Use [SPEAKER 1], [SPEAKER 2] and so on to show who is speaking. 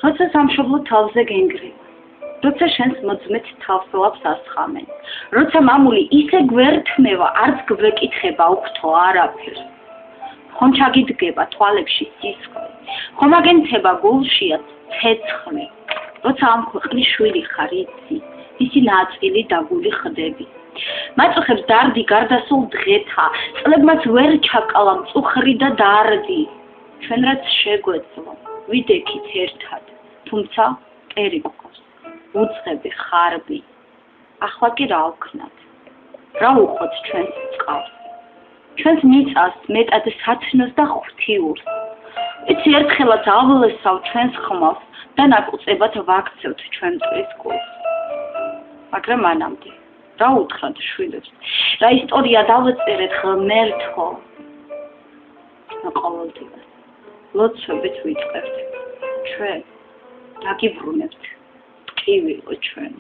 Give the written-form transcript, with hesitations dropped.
[SPEAKER 1] როცა სამშობლო თავზე გენგრევა, როცა შენს მოძმეთ თავსლავს ასხამენ, როცა მამული ისე გვერდთმევა, არც გვეკითხება უქთო არაფერს. ხომ ჩაგიდგება თვალებში სისხლი, ხომ აგენთება გულშია ცეცხლი, როცა ამ ქვეყნის შვილი ხარ იცი, ისი ნაწილი დაგული ხდები. მაწუხებს დარდი გარდასულ დღეთა, წლებმაც ვერ ჩაკალა მწუხრი და დარდი. ჩვენ რაც შეგვეძლო, ვიდექით ერთად, თუმცა ტერი გვყავს, უძღები ხარბი. ახლა კი რა ვქნათ? რა უხოთ ჩვენს წყალს? ჩვენს მიწას მეტად სათნოს და ღვთიურს. იცი ერთხელაც ავლესავ ჩვენს ხმალს და ნაკუწებად ვაქცევთ ჩვენ მტრის გულს. მაგრამ მანამდე რა უთხრათ შვილებს? რა ისტორია დავწერეთ ღმერთო? ყოველდღიურად ლოცვებით ვიწყებთ. ჩვენ დაგიბრუნებთ ტკივილო ჩვენ.